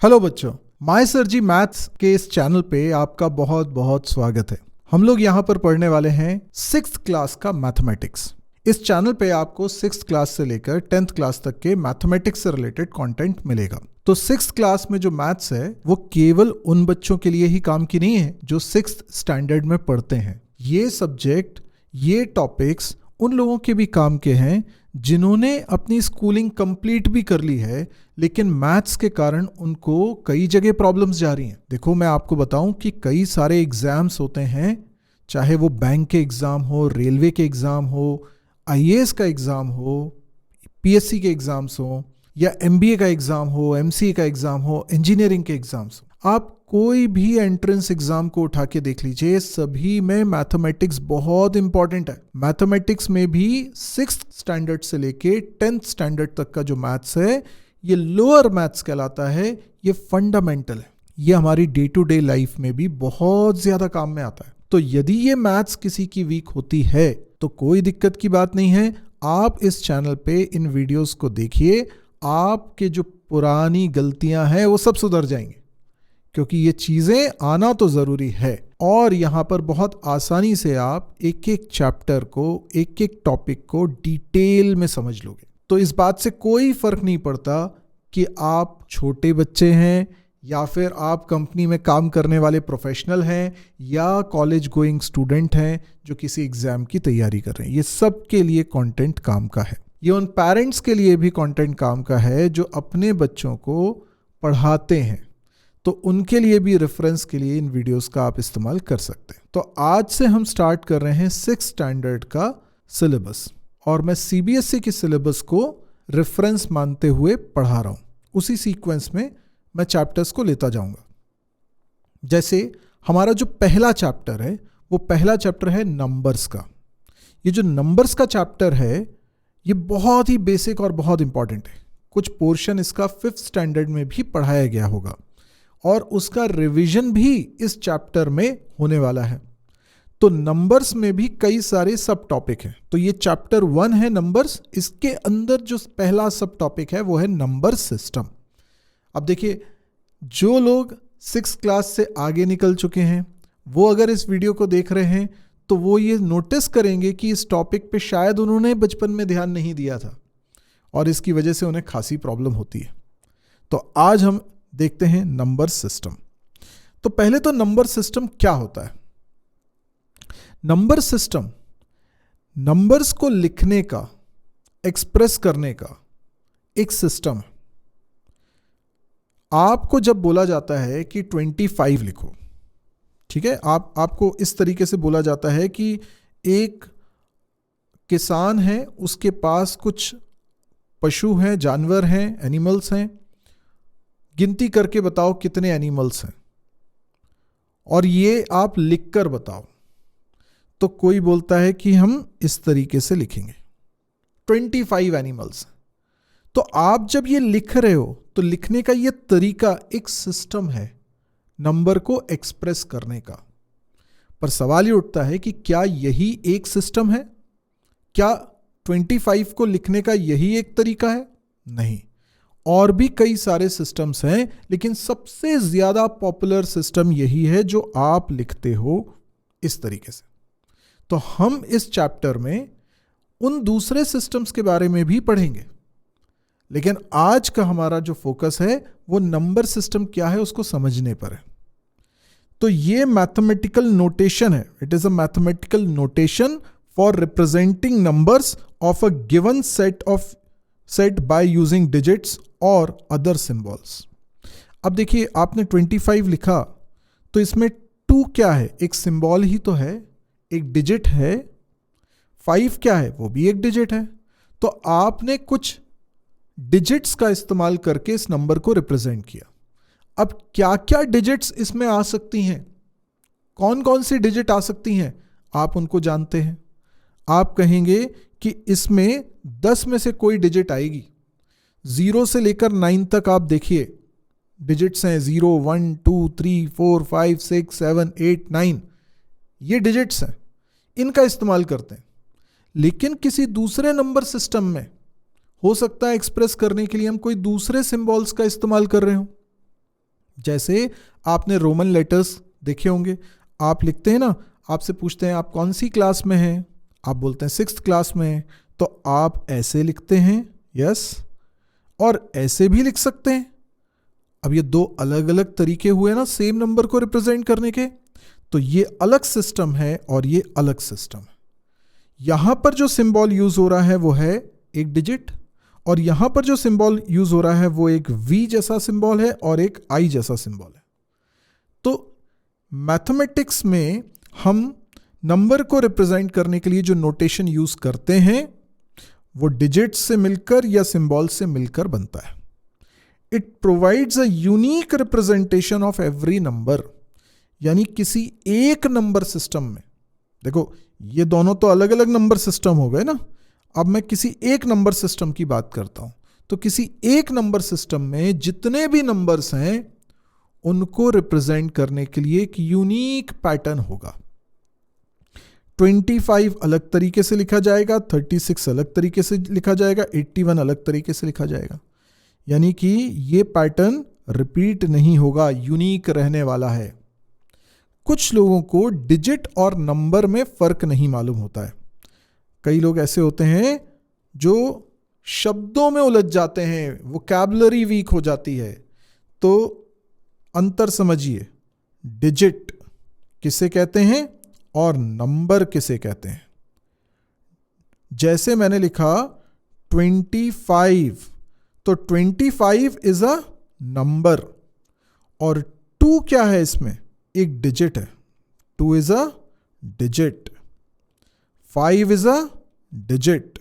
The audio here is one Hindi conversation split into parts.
हेलो बच्चों, माय सर जी मैथ्स के इस चैनल पे आपका बहुत बहुत स्वागत है। हम लोग यहाँ पर पढ़ने वाले हैं 6th क्लास का मैथमेटिक्स। इस चैनल पे आपको 6th क्लास से लेकर 10th क्लास तक के मैथमेटिक्स से रिलेटेड कंटेंट मिलेगा। तो 6th क्लास में जो मैथ्स है वो केवल उन बच्चों के लिए ही काम की नहीं है जो 6th स्टैंडर्ड में पढ़ते हैं। ये सब्जेक्ट, ये टॉपिक्स उन लोगों के भी काम के हैं जिन्होंने अपनी स्कूलिंग कंप्लीट भी कर ली है, लेकिन मैथ्स के कारण उनको कई जगह प्रॉब्लम्स जा रही हैं। देखो, मैं आपको बताऊं कि कई सारे एग्जाम्स होते हैं, चाहे वो बैंक के एग्ज़ाम हो, रेलवे के एग्ज़ाम हो, आईएएस का एग्ज़ाम हो, पीएससी के एग्ज़ाम्स हो, या एमबीए का एग्ज़ाम हो, एमसीए का एग्ज़ाम हो, इंजीनियरिंग के एग्ज़ाम्स हो। आप कोई भी एंट्रेंस एग्जाम को उठा के देख लीजिए, सभी में मैथमेटिक्स बहुत इंपॉर्टेंट है। मैथमेटिक्स में भी 6th स्टैंडर्ड से लेके 10th स्टैंडर्ड तक का जो मैथ्स है, ये लोअर मैथ्स कहलाता है, ये फंडामेंटल है। ये हमारी डे टू डे लाइफ में भी बहुत ज्यादा काम में आता है। तो यदि ये मैथ्स किसी की वीक होती है तो कोई दिक्कत की बात नहीं है। आप इस चैनल पे इन वीडियोस को देखिए, आपके जो पुरानी गलतियां हैं वो सब सुधर जाएंगी, क्योंकि ये चीजें आना तो जरूरी है। और यहां पर बहुत आसानी से आप एक एक चैप्टर को, एक एक टॉपिक को डिटेल में समझ लोगे। तो इस बात से कोई फर्क नहीं पड़ता कि आप छोटे बच्चे हैं या फिर आप कंपनी में काम करने वाले प्रोफेशनल हैं या कॉलेज गोइंग स्टूडेंट हैं जो किसी एग्जाम की तैयारी कर रहे हैं। ये सब के लिए कंटेंट काम का है। ये उन पेरेंट्स के लिए भी कंटेंट काम का है जो अपने बच्चों को पढ़ाते हैं, तो उनके लिए भी रेफरेंस के लिए इन वीडियोस का आप इस्तेमाल कर सकते हैं। तो आज से हम स्टार्ट कर रहे हैं 6th स्टैंडर्ड का सिलेबस, और मैं सीबीएसई के सिलेबस को रेफरेंस मानते हुए पढ़ा रहा हूं। उसी सीक्वेंस में मैं चैप्टर्स को लेता जाऊंगा। जैसे हमारा जो पहला चैप्टर है, वो पहला चैप्टर है नंबर्स का। ये जो नंबर्स का चैप्टर है, ये बहुत ही बेसिक और बहुत इंपॉर्टेंट है। कुछ पोर्शन इसका 5th स्टैंडर्ड में भी पढ़ाया गया होगा और उसका रिवीजन भी इस चैप्टर में होने वाला है। तो नंबर्स में भी कई सारे सब टॉपिक हैं। तो ये चैप्टर 1 है नंबर्स। इसके अंदर जो पहला सब टॉपिक है वो है नंबर सिस्टम। अब देखिए, जो लोग 6th क्लास से आगे निकल चुके हैं वो अगर इस वीडियो को देख रहे हैं तो वो ये नोटिस करेंगे कि इस टॉपिक पे शायद उन्होंने बचपन में ध्यान नहीं दिया था और इसकी वजह से उन्हें खासी प्रॉब्लम होती है। तो आज हम देखते हैं नंबर सिस्टम। तो पहले तो नंबर सिस्टम क्या होता है? नंबर सिस्टम नंबर्स को लिखने का, एक्सप्रेस करने का एक सिस्टम है। आपको जब बोला जाता है कि 25 लिखो, ठीक है, आपको इस तरीके से बोला जाता है कि एक किसान है, उसके पास कुछ पशु हैं, जानवर हैं, एनिमल्स हैं, गिनती करके बताओ कितने एनिमल्स हैं और ये आप लिखकर बताओ। तो कोई बोलता है कि हम इस तरीके से लिखेंगे, 25 एनिमल्स। तो आप जब ये लिख रहे हो तो लिखने का ये तरीका एक सिस्टम है नंबर को एक्सप्रेस करने का। पर सवाल ये उठता है कि क्या यही एक सिस्टम है? क्या 25 को लिखने का यही एक तरीका है? नहीं, और भी कई सारे सिस्टम्स हैं, लेकिन सबसे ज्यादा पॉपुलर सिस्टम यही है जो आप लिखते हो इस तरीके से। तो हम इस चैप्टर में उन दूसरे सिस्टम्स के बारे में भी पढ़ेंगे, लेकिन आज का हमारा जो फोकस है वो नंबर सिस्टम क्या है उसको समझने पर है। तो ये मैथमेटिकल नोटेशन है। It is a mathematical notation for representing numbers of a given set by using digits और अदर सिंबल्स। अब देखिए, आपने 25 लिखा तो इसमें 2 क्या है? एक सिंबल ही तो है, एक डिजिट है। 5 क्या है? वो भी एक डिजिट है। तो आपने कुछ डिजिट्स का इस्तेमाल करके इस नंबर को रिप्रेजेंट किया। अब क्या क्या डिजिट्स इसमें आ सकती हैं, कौन कौन सी डिजिट आ सकती हैं, आप उनको जानते हैं। आप कहेंगे कि इसमें 10 में से कोई डिजिट आएगी। 0 से लेकर 9 तक आप देखिए डिजिट्स हैं। 0, 1, 2, 3, 4, 5, 6, 7, 8, 9, ये डिजिट्स हैं, इनका इस्तेमाल करते हैं। लेकिन किसी दूसरे नंबर सिस्टम में हो सकता है एक्सप्रेस करने के लिए हम कोई दूसरे सिंबल्स का इस्तेमाल कर रहे हो। जैसे आपने रोमन लेटर्स देखे होंगे, आप लिखते हैं ना, आपसे पूछते हैं आप कौन सी क्लास में हैं, आप बोलते हैं 6th क्लास में हैं, तो आप ऐसे लिखते हैं, यस, और ऐसे भी लिख सकते हैं। अब ये दो अलग अलग तरीके हुए ना सेम नंबर को रिप्रेजेंट करने के, तो ये अलग सिस्टम है और ये अलग सिस्टम है। यहां पर जो सिंबल यूज हो रहा है वो है एक डिजिट, और यहां पर जो सिंबल यूज हो रहा है वो एक V जैसा सिंबल है और एक I जैसा सिंबल है। तो मैथमेटिक्स में हम नंबर को रिप्रेजेंट करने के लिए जो नोटेशन यूज करते हैं वो डिजिट से मिलकर या सिंबल से मिलकर बनता है। It provides a unique representation of every number, यानी किसी एक नंबर सिस्टम में, देखो ये दोनों तो अलग अलग नंबर सिस्टम हो गए ना, अब मैं किसी एक नंबर सिस्टम की बात करता हूं, तो किसी एक नंबर सिस्टम में जितने भी नंबर्स हैं उनको रिप्रेजेंट करने के लिए एक यूनिक पैटर्न होगा। 25 अलग तरीके से लिखा जाएगा, 36 अलग तरीके से लिखा जाएगा, 81 अलग तरीके से लिखा जाएगा, यानी कि ये पैटर्न रिपीट नहीं होगा, यूनिक रहने वाला है। कुछ लोगों को डिजिट और नंबर में फर्क नहीं मालूम होता है। कई लोग ऐसे होते हैं जो शब्दों में उलझ जाते हैं, वोकैबुलरी वीक हो जाती है। तो अंतर समझिए, डिजिट किसे कहते हैं और नंबर किसे कहते हैं। जैसे मैंने लिखा 25, तो 25 इज अ नंबर, और 2 क्या है, इसमें एक डिजिट है, 2 is a digit, 5 is a digit,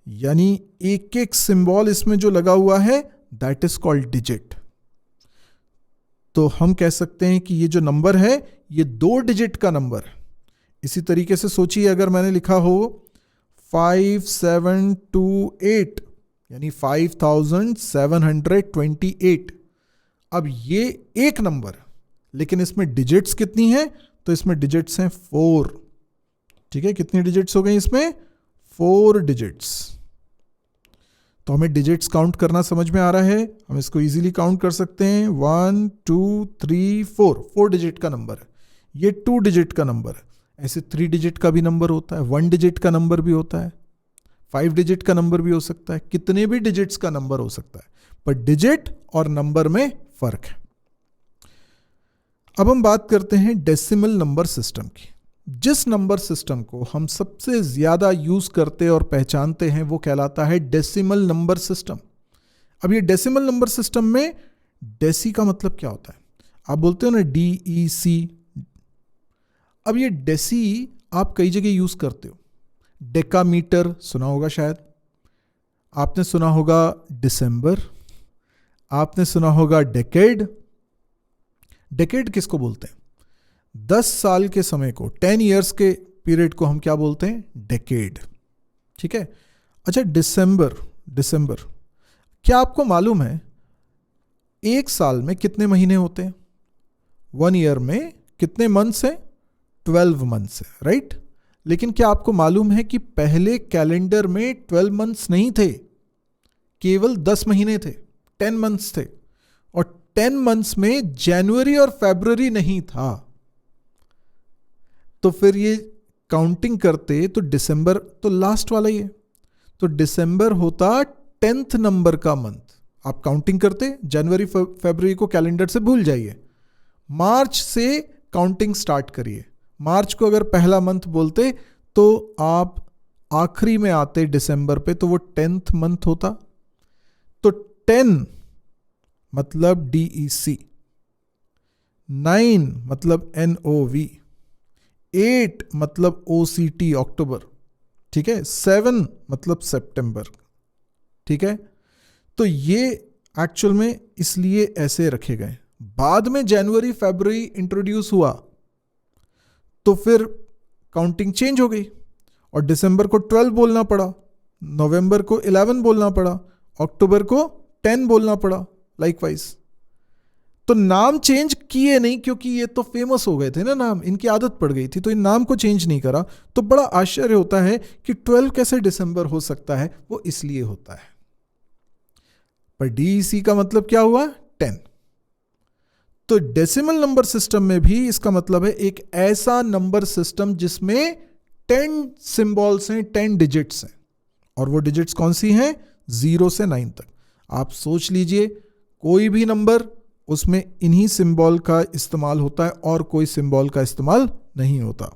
यानी एक एक सिंबल इसमें जो लगा हुआ है दैट इज कॉल्ड डिजिट। तो हम कह सकते हैं कि ये जो नंबर है ये 2 डिजिट का नंबर है। इसी तरीके से सोचिए, अगर मैंने लिखा हो 5728 यानी 5728, अब ये एक नंबर, लेकिन इसमें डिजिट्स कितनी हैं, तो इसमें डिजिट्स हैं 4। ठीक है, कितनी डिजिट्स हो गई इसमें, 4 डिजिट्स। तो हमें डिजिट्स काउंट करना समझ में आ रहा है, हम इसको इजीली काउंट कर सकते हैं, 1 2 3 4 डिजिट का नंबर है। ये 2 डिजिट का नंबर है। ऐसे 3 डिजिट का भी नंबर होता है, 1 डिजिट का नंबर भी होता है, 5 डिजिट का नंबर भी हो सकता है, कितने भी डिजिट्स का नंबर हो सकता है, पर डिजिट और नंबर में फर्क है। अब हम बात करते हैं डेसिमल नंबर सिस्टम की। जिस नंबर सिस्टम को हम सबसे ज्यादा यूज करते और पहचानते हैं वो कहलाता है डेसिमल नंबर सिस्टम। अब ये डेसिमल नंबर सिस्टम में डेसी का मतलब क्या होता है, आप बोलते हो ना DEC। अब ये डेसी आप कई जगह यूज करते हो, डेकामीटर सुना होगा शायद, आपने सुना होगा दिसंबर, आपने सुना होगा डेकेड। डेकेड किसको बोलते हैं, 10 साल के समय को, 10 ईयर्स के पीरियड को हम क्या बोलते हैं, डेकेड। ठीक है, अच्छा दिसंबर, क्या आपको मालूम है एक साल में कितने महीने होते हैं, 1 ईयर में कितने मंथ्स हैं, 12 मंथ्स है, राइट। लेकिन क्या आपको मालूम है कि पहले कैलेंडर में 12 मंथ्स नहीं थे, केवल 10 महीने थे, 10 मंथ्स थे, और 10 मंथ्स में जनवरी और फरवरी नहीं था। तो फिर ये काउंटिंग करते तो दिसंबर तो लास्ट वाला ही है, तो दिसंबर होता 10th नंबर का मंथ। आप काउंटिंग करते जनवरी फरवरी को कैलेंडर से भूल जाइए, मार्च से काउंटिंग स्टार्ट करिए। मार्च को अगर पहला मंथ बोलते तो आप आखिरी में आते दिसंबर पे, तो वो 10th मंथ होता। तो 10 मतलब DEC, 9 मतलब NOV, 8 मतलब OCT अक्टूबर, ठीक है, 7 मतलब सितंबर। ठीक है, तो ये एक्चुअल में इसलिए ऐसे रखे गए। बाद में जनवरी फरवरी इंट्रोड्यूस हुआ तो फिर काउंटिंग चेंज हो गई और दिसंबर को 12 बोलना पड़ा, नवंबर को 11 बोलना पड़ा, अक्टूबर को 10 बोलना पड़ा, लाइकवाइज। तो नाम चेंज किए नहीं, क्योंकि ये तो फेमस हो गए थे ना नाम, इनकी आदत पड़ गई थी, तो इन नाम को चेंज नहीं करा। तो बड़ा आश्चर्य होता है कि 12 कैसे दिसंबर हो सकता है, वो इसलिए होता है। पर DEC का मतलब क्या हुआ, 10। तो डेसिमल नंबर सिस्टम में भी इसका मतलब है एक ऐसा नंबर सिस्टम जिसमें 10 सिंबल्स हैं, 10 डिजिट्स हैं, और वो डिजिट्स कौन सी हैं? 0 से 9 तक। आप सोच लीजिए कोई भी नंबर, उसमें इन्हीं सिंबल का इस्तेमाल होता है और कोई सिंबल का इस्तेमाल नहीं होता।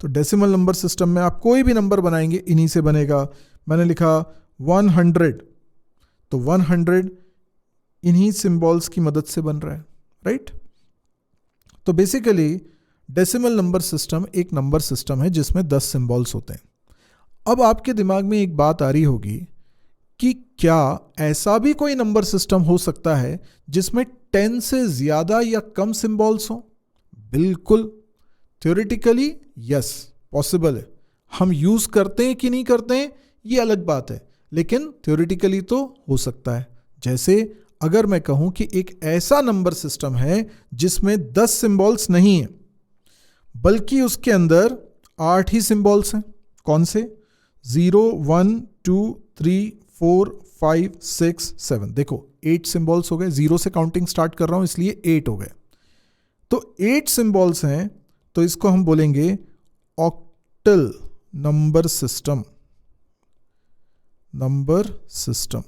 तो डेसिमल नंबर सिस्टम में आप कोई भी नंबर बनाएंगे इन्हीं से बनेगा। मैंने लिखा 100, तो 100 इन्हीं सिंबल्स की मदद से बन रहा है, राइट? तो बेसिकली डेसिमल नंबर सिस्टम एक नंबर सिस्टम है जिसमें 10 सिंबल्स होते हैं। अब आपके दिमाग में एक बात आ रही होगी कि क्या ऐसा भी कोई नंबर सिस्टम हो सकता है जिसमें 10 से ज्यादा या कम सिंबल्स हो? बिल्कुल, थ्योरेटिकली यस, पॉसिबल है। हम यूज करते हैं कि नहीं करते हैं ये अलग बात है, लेकिन थ्योरेटिकली तो हो सकता है। जैसे अगर मैं कहूं कि एक ऐसा नंबर सिस्टम है जिसमें 10 सिंबल्स नहीं है, बल्कि उसके अंदर 8 ही सिंबल्स हैं। कौन से? 0, 1, 2, 3, 4, 5, 6, 7। देखो 8 सिंबल्स हो गए, 0 से काउंटिंग स्टार्ट कर रहा हूं इसलिए 8 हो गए। तो 8 सिंबल्स हैं, तो इसको हम बोलेंगे octal number system. Number system.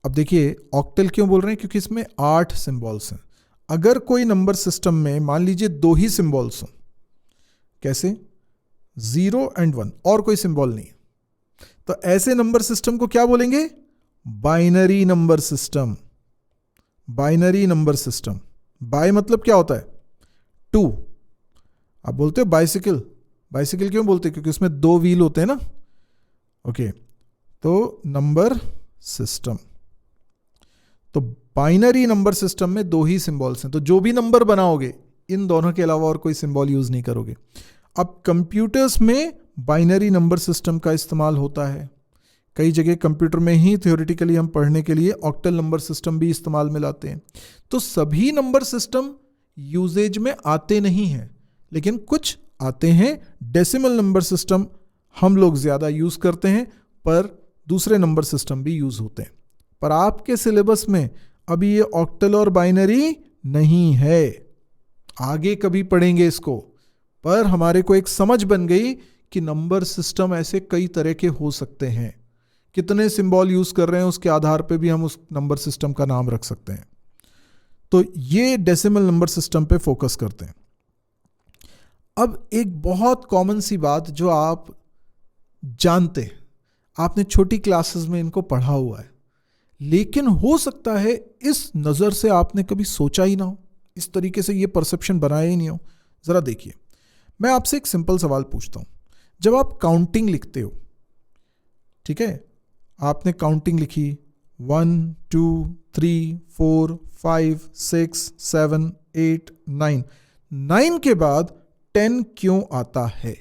अब देखिए ऑक्टल क्यों बोल रहे हैं? क्योंकि इसमें 8 सिंबल्स हैं। अगर कोई नंबर सिस्टम में मान लीजिए 2 ही सिंबल्स हों, कैसे? 0 and 1, और कोई सिंबल नहीं, तो ऐसे नंबर सिस्टम को क्या बोलेंगे? Binary number system. Binary number system. Bi मतलब क्या होता है? 2। आप बोलते हो बाइसिकल। बाइसिकल क्यों बोलते हैं? क्योंकि उसमें 2 व्हील होते हैं ना। ओके, तो नंबर सिस्टम, तो बाइनरी नंबर सिस्टम में 2 ही सिंबल्स हैं, तो जो भी नंबर बनाओगे इन दोनों के अलावा और कोई सिंबल यूज नहीं करोगे। अब कंप्यूटर्स में बाइनरी नंबर सिस्टम का इस्तेमाल होता है। कई जगह कंप्यूटर में ही थ्योरेटिकली हम पढ़ने के लिए ऑक्टल नंबर सिस्टम भी इस्तेमाल में लाते हैं। तो सभी नंबर सिस्टम यूजेज में आते नहीं हैं, लेकिन कुछ आते हैं। डेसिमल नंबर सिस्टम हम लोग ज़्यादा यूज़ करते हैं, पर दूसरे नंबर सिस्टम भी यूज़ होते हैं। पर आपके सिलेबस में अभी ये ऑक्टल और बाइनरी नहीं है, आगे कभी पढ़ेंगे इसको। पर हमारे को एक समझ बन गई कि नंबर सिस्टम ऐसे कई तरह के हो सकते हैं। कितने सिंबल यूज कर रहे हैं उसके आधार पे भी हम उस नंबर सिस्टम का नाम रख सकते हैं। तो ये डेसिमल नंबर सिस्टम पे फोकस करते हैं। अब एक बहुत कॉमन सी बात जो आप जानते हैं, आपने छोटी क्लासेस में इनको पढ़ा हुआ है, लेकिन हो सकता है इस नज़र से आपने कभी सोचा ही ना हो, इस तरीके से ये परसेप्शन बनाया ही नहीं हो। ज़रा देखिए, मैं आपसे एक सिंपल सवाल पूछता हूँ। जब आप काउंटिंग लिखते हो, ठीक है, आपने काउंटिंग लिखी 1, 2, 3, 4, 5, 6, 7, 8, 9, 9 के बाद 10 क्यों आता है?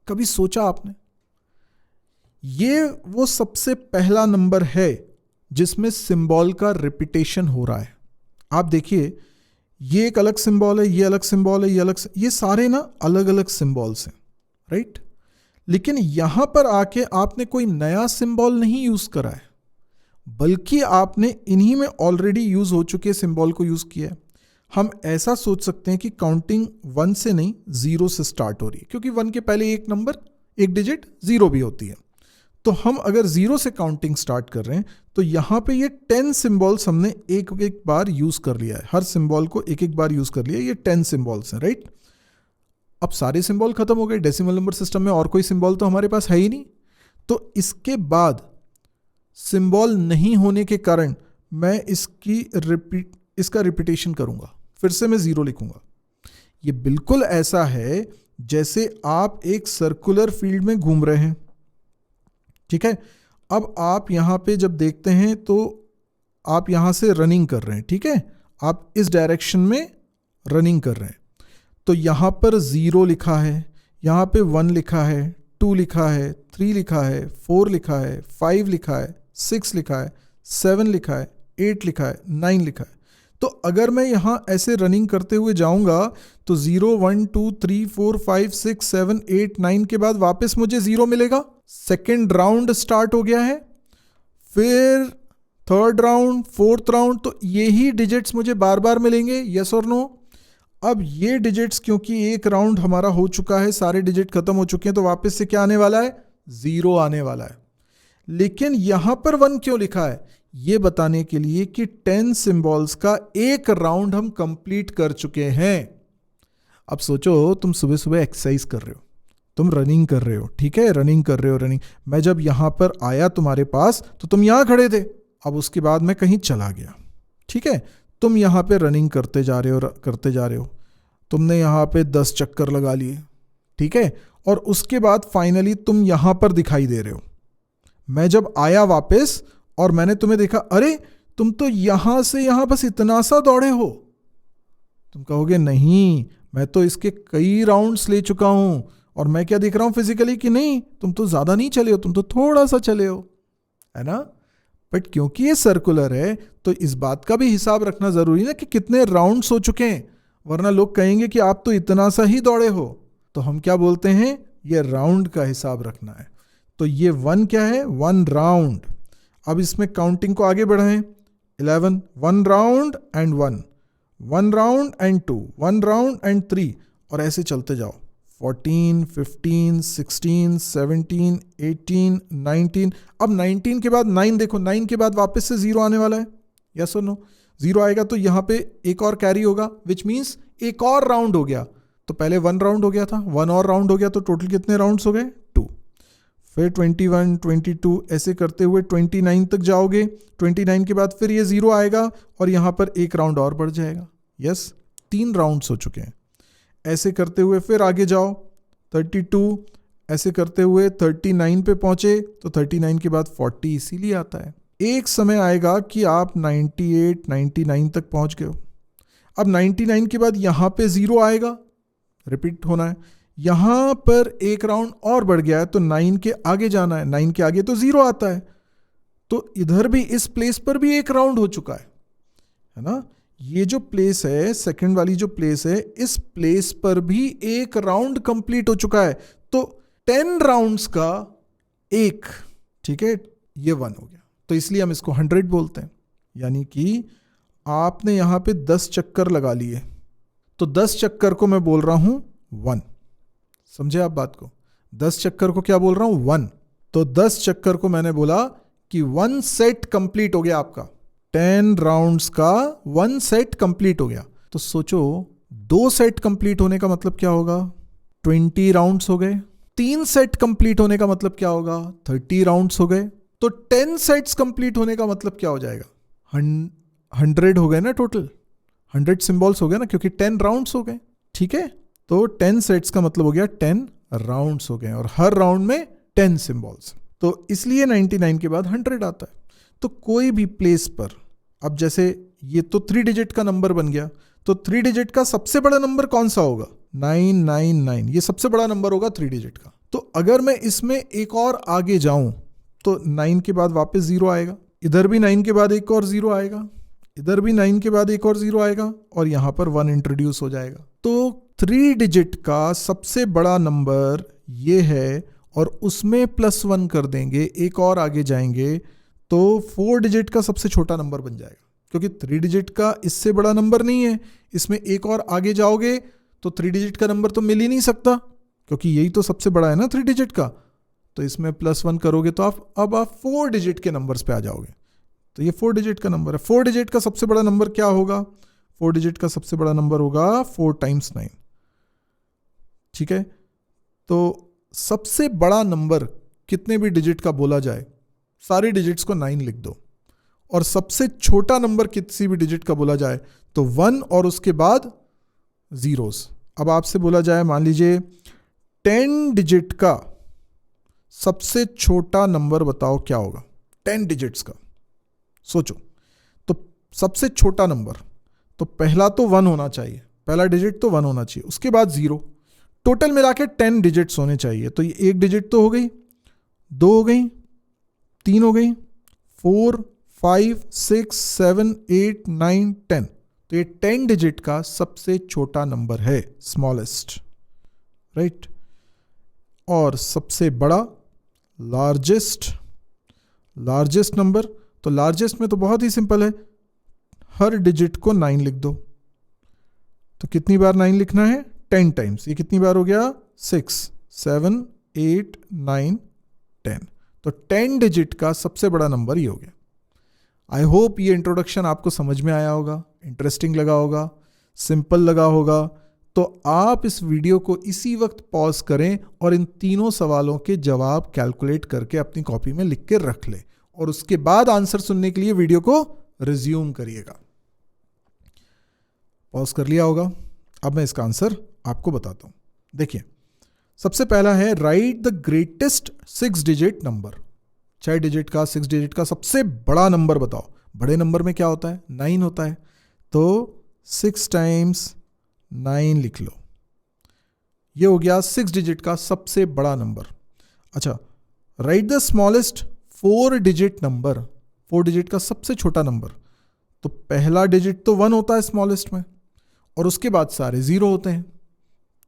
कभी सोचा आपने? ये वो सबसे पहला नंबर है जिसमें सिंबल का रिपीटेशन हो रहा है। आप देखिए, ये एक अलग सिंबल है, ये अलग सिंबल है, ये अलग, ये सारे ना अलग अलग सिंबल्स हैं, राइट? लेकिन यहां पर आके आपने कोई नया सिंबल नहीं यूज करा है, बल्कि आपने इन्हीं में ऑलरेडी यूज हो चुके सिंबल को यूज किया है। हम ऐसा सोच सकते हैं कि काउंटिंग 1 से नहीं 0 से स्टार्ट हो रही है, क्योंकि 1 के पहले एक नंबर, एक डिजिट 0 भी होती है। तो हम अगर 0 से काउंटिंग स्टार्ट कर रहे हैं, तो यहां पे ये 10 सिंबल्स हमने एक एक बार यूज कर लिया है। हर सिंबल को एक एक बार यूज कर लिया, ये 10 सिंबल्स हैं, राइट? अब सारे सिंबल खत्म हो गए डेसिमल नंबर सिस्टम में, और कोई सिंबल तो हमारे पास है ही नहीं। तो इसके बाद सिंबल नहीं होने के कारण मैं इसका रिपीटेशन करूंगा, फिर से मैं 0 लिखूंगा। ये बिल्कुल ऐसा है जैसे आप एक सर्कुलर फील्ड में घूम रहे हैं, ठीक है? अब आप यहां पे जब देखते हैं तो आप यहां से रनिंग कर रहे हैं, ठीक है? आप इस डायरेक्शन में रनिंग कर रहे हैं, तो यहां पर 0 लिखा है, यहां पे 1 लिखा है, 2 लिखा है, 3 लिखा है, 4 लिखा है, 5 लिखा है, 6 लिखा है, 7 लिखा है, 8 लिखा है, 9 लिखा है। तो अगर मैं यहां ऐसे रनिंग करते हुए जाऊंगा तो 0, 1, 2, 3, 4, 5, 6, 7, 8, 9 के बाद वापस मुझे 0 मिलेगा। सेकेंड राउंड स्टार्ट हो गया है, फिर थर्ड राउंड, फोर्थ राउंड, तो यही डिजिट्स मुझे बार बार मिलेंगे, यस और नो। अब ये डिजिट्स, क्योंकि एक राउंड हमारा हो चुका है, सारे डिजिट खत्म हो चुके हैं, तो वापस से क्या आने वाला है, 0 आने वाला है। लेकिन यहां पर 1 क्यों लिखा है, ये बताने के लिए कि 10 सिंबल्स का एक राउंड हम कंप्लीट कर चुके हैं। अब सोचो, तुम सुबह सुबह एक्सरसाइज कर रहे हो, तुम रनिंग कर रहे हो, ठीक है, रनिंग कर रहे हो, रनिंग। मैं जब यहां पर आया तुम्हारे पास तो तुम यहां खड़े थे, अब उसके बाद मैं कहीं चला गया, ठीक है, तुम यहां पे रनिंग करते जा रहे हो, करते जा रहे हो, तुमने यहां पे 10 चक्कर लगा लिए, ठीक है, और उसके बाद फाइनली तुम यहां पर दिखाई दे रहे हो। मैं जब आया वापस और मैंने तुम्हें देखा, अरे तुम तो यहां से यहां बस इतना सा दौड़े हो। तुम कहोगे नहीं, मैं तो इसके कई राउंड्स ले चुका हूं, और मैं क्या देख रहा हूं फिजिकली कि नहीं, तुम तो ज्यादा नहीं चले हो, तुम तो थोड़ा सा चले हो, है ना। बट क्योंकि ये सर्कुलर है तो इस बात का भी हिसाब रखना जरूरी है कि कितने राउंड्स हो चुके हैं, वरना लोग कहेंगे कि आप तो इतना सा ही दौड़े हो। तो हम क्या बोलते हैं, ये राउंड का हिसाब रखना है। तो ये 1 क्या है, 1 राउंड। अब इसमें काउंटिंग को आगे बढ़ाएं, 11, 1 round and 1, 1 round and 2, 1 round and 3, और ऐसे चलते जाओ। 14, 15, 16, 17, 18, 19। अब 19 के बाद 9 देखो, 9 के बाद वापस से 0 आने वाला है, यस और नो। 0 आएगा तो यहाँ पे एक और कैरी होगा, विच मीन्स एक और राउंड हो गया। तो पहले 1 राउंड हो गया था, 1 और राउंड हो गया, तो टोटल कितने राउंड्स हो गए, 2। फिर 21, 22 ऐसे करते हुए 29 तक जाओगे। 29 के बाद फिर ये 0 आएगा और यहाँ पर एक राउंड और बढ़ जाएगा, यस, 3 राउंड्स हो चुके हैं। ऐसे करते हुए फिर आगे जाओ, 32, ऐसे करते हुए 39 पे पहुंचे, तो 39 के बाद 40 इसीलिए आता है। एक समय आएगा कि आप 98, 99 तक पहुंच गए हो। अब 99 के बाद यहां पे 0 आएगा, रिपीट होना है, यहां पर एक राउंड और बढ़ गया है, तो 9 के आगे जाना है, 9 के आगे तो 0 आता है, तो इधर भी इस प्लेस पर भी एक राउंड हो चुका है ना। ये जो प्लेस है, सेकंड वाली जो प्लेस है, इस प्लेस पर भी एक राउंड कंप्लीट हो चुका है। तो 10 राउंड्स का एक, ठीक है, ये 1 हो गया, तो इसलिए हम इसको 100 बोलते हैं। यानी कि आपने यहां पे 10 चक्कर लगा लिए, तो 10 चक्कर को मैं बोल रहा हूं 1, समझे आप बात को। 10 चक्कर को क्या बोल रहा हूं, 1। तो 10 चक्कर को मैंने बोला कि 1 सेट कंप्लीट हो गया आपका, 10 राउंड्स का 1 सेट कंप्लीट हो गया। तो सोचो, 2 सेट कंप्लीट होने का मतलब क्या होगा, 20 राउंड्स हो गए। 3 सेट कंप्लीट होने का मतलब क्या होगा, 30 राउंड्स हो गए। तो 10 सेट्स कंप्लीट होने का मतलब क्या हो जाएगा, 100 हो गए ना, टोटल 100 सिंबल्स हो गए ना, क्योंकि 10 राउंड्स हो गए, ठीक है। तो 10 सेट्स का मतलब हो गया 10 राउंड्स हो गए, और हर राउंड में 10 सिंबल्स, तो इसलिए 99 के बाद 100 आता है। तो कोई भी प्लेस पर, अब जैसे ये तो 3 डिजिट का नंबर बन गया, तो 3 डिजिट का सबसे बड़ा नंबर कौन सा होगा, 999, ये सबसे बड़ा नंबर होगा 3 डिजिट का। तो अगर मैं इसमें एक और आगे जाऊं तो 9 के बाद वापस 0 आएगा, इधर भी 9 के बाद एक और 0 आएगा, इधर भी 9 के बाद एक और 0 आएगा, और यहां पर 1 इंट्रोड्यूस हो जाएगा। तो 3 डिजिट का सबसे बड़ा नंबर ये है, और उसमें +1 कर देंगे, एक और आगे जाएंगे तो 4 डिजिट का सबसे छोटा नंबर बन जाएगा, क्योंकि 3 डिजिट का इससे बड़ा नंबर नहीं है। इसमें एक और आगे जाओगे तो 3 डिजिट का नंबर तो मिल ही नहीं सकता, क्योंकि यही तो सबसे बड़ा है ना 3 डिजिट का। तो इसमें +1 करोगे तो अब आप 4 डिजिट के नंबर्स पे आ जाओगे। तो ये 4 डिजिट का नंबर है। 4 डिजिट का सबसे बड़ा नंबर क्या होगा, 4 डिजिट का सबसे बड़ा नंबर होगा 4 × 9, ठीक है। तो सबसे बड़ा नंबर कितने भी डिजिट का बोला जाए, सारे डिजिट्स को 9 लिख दो, और सबसे छोटा नंबर किसी भी डिजिट का बोला जाए तो 1 और उसके बाद जीरोस। अब आपसे बोला जाए, मान लीजिए 10 डिजिट का सबसे छोटा नंबर बताओ क्या होगा, 10 डिजिट्स का, सोचो। तो सबसे छोटा नंबर, तो पहला तो 1 होना चाहिए, पहला डिजिट तो 1 होना चाहिए, उसके बाद 0, टोटल मिला के 10 डिजिट्स होने चाहिए। तो ये एक डिजिट तो हो गई, 2 हो गई, 3 हो गई, 4, 5, 6, 7, 8, 9, 10। तो ये 10 डिजिट का सबसे छोटा नंबर है, स्मॉलेस्ट, राइट। और सबसे बड़ा, लार्जेस्ट नंबर, तो लार्जेस्ट में तो बहुत ही सिंपल है, हर डिजिट को 9 लिख दो। तो कितनी बार 9 लिखना है? 10 टाइम्स। ये कितनी बार हो गया? 6, 7, 8, 9, 10। तो 10 डिजिट का सबसे बड़ा नंबर ये हो गया। आई होप ये इंट्रोडक्शन आपको समझ में आया होगा, इंटरेस्टिंग लगा होगा, सिंपल लगा होगा। तो आप इस वीडियो को इसी वक्त पॉज करें और इन तीनों सवालों के जवाब कैलकुलेट करके अपनी कॉपी में लिख के रख लें, और उसके बाद आंसर सुनने के लिए वीडियो को रिज्यूम करिएगा। पॉज कर लिया होगा। अब मैं इसका आंसर आपको बताता हूं। देखिए, सबसे पहला है right the greatest 6 digit number. 6 digit का, 6 डिजिट का सबसे बड़ा नंबर बताओ। बड़े नंबर में क्या होता है? 9 होता है। तो 6 टाइम्स 9 लिख लो। ये हो गया 6 डिजिट का सबसे बड़ा नंबर। अच्छा, right the smallest 4 digit number. 4 digit का सबसे छोटा नंबर। तो पहला डिजिट तो 1 होता है स्मॉलेस्ट में, और उसके बाद सारे 0 होते हैं।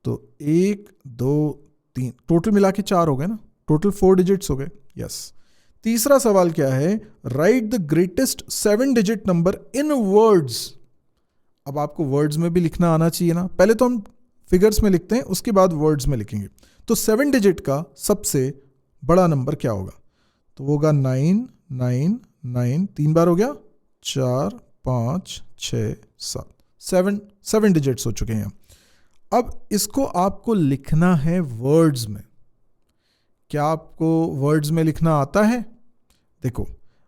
तो 1, 2, 3, टोटल मिला के 4 हो गए ना, टोटल 4 डिजिट्स हो गए। यस। तीसरा सवाल क्या है? Right the greatest 7 digit number in words. अब आपको वर्ड्स में भी लिखना आना चाहिए ना। पहले तो हम फिगर्स में लिखते हैं, उसके बाद वर्ड्स में लिखेंगे। तो 7 डिजिट का सबसे बड़ा नंबर क्या होगा? तो वो होगा 9, 9, 9, 3 बार हो गया, 4, 5, 6, 7, 7 डिजिट्स हो चुके हैं। अब इसको आपको लिखना है वर्ड्स में। क्या आपको वर्ड्स में लिखना आता है? देखो,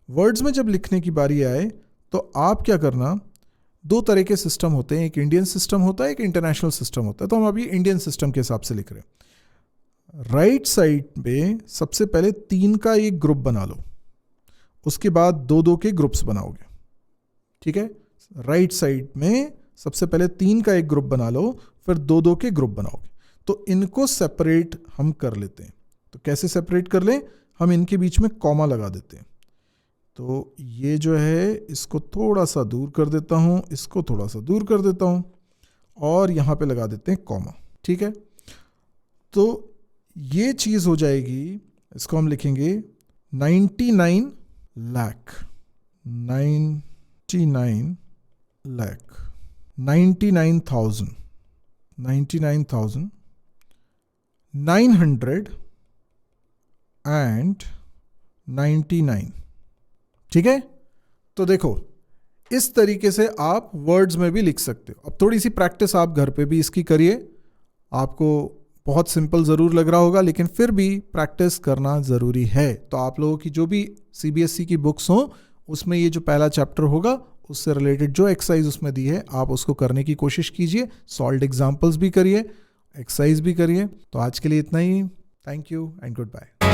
वर्ड्स में जब लिखने की बारी आए तो आप क्या करना, 2 तरह के सिस्टम होते हैं, एक इंडियन सिस्टम होता है, एक इंटरनेशनल सिस्टम होता है। तो हम अभी इंडियन सिस्टम के हिसाब से लिख रहे हैं। राइट साइड पे सबसे पहले 3 का एक ग्रुप बना लो, उसके बाद 2-2 के ग्रुप्स बनाओगे। ठीक है? राइट साइड में सबसे पहले 3 का एक ग्रुप बना लो, फिर 2-2 के ग्रुप बनाओगे। तो इनको सेपरेट हम कर लेते हैं। तो कैसे सेपरेट कर लें? हम इनके बीच में कॉमा लगा देते हैं। तो ये जो है, इसको थोड़ा सा दूर कर देता हूं, इसको थोड़ा सा दूर कर देता हूं, और यहां पे लगा देते हैं कॉमा। ठीक है? तो ये चीज हो जाएगी। इसको हम लिखेंगे 99 लाख, 99 लाख, 99,000, 99,999। ठीक है? तो देखो, इस तरीके से आप वर्ड्स में भी लिख सकते हो। अब थोड़ी सी प्रैक्टिस आप घर पे भी इसकी करिए। आपको बहुत सिंपल ज़रूर लग रहा होगा, लेकिन फिर भी प्रैक्टिस करना ज़रूरी है। तो आप लोगों की जो भी CBSE की बुक्स हों, उसमें ये जो पहला चैप्टर होगा, उससे रिलेटेड जो एक्सरसाइज उसमें दी है, आप उसको करने की कोशिश कीजिए। सॉल्व्ड एग्जाम्पल्स भी करिए, एक्सरसाइज भी करिए। तो आज के लिए इतना ही। Thank you and good bye.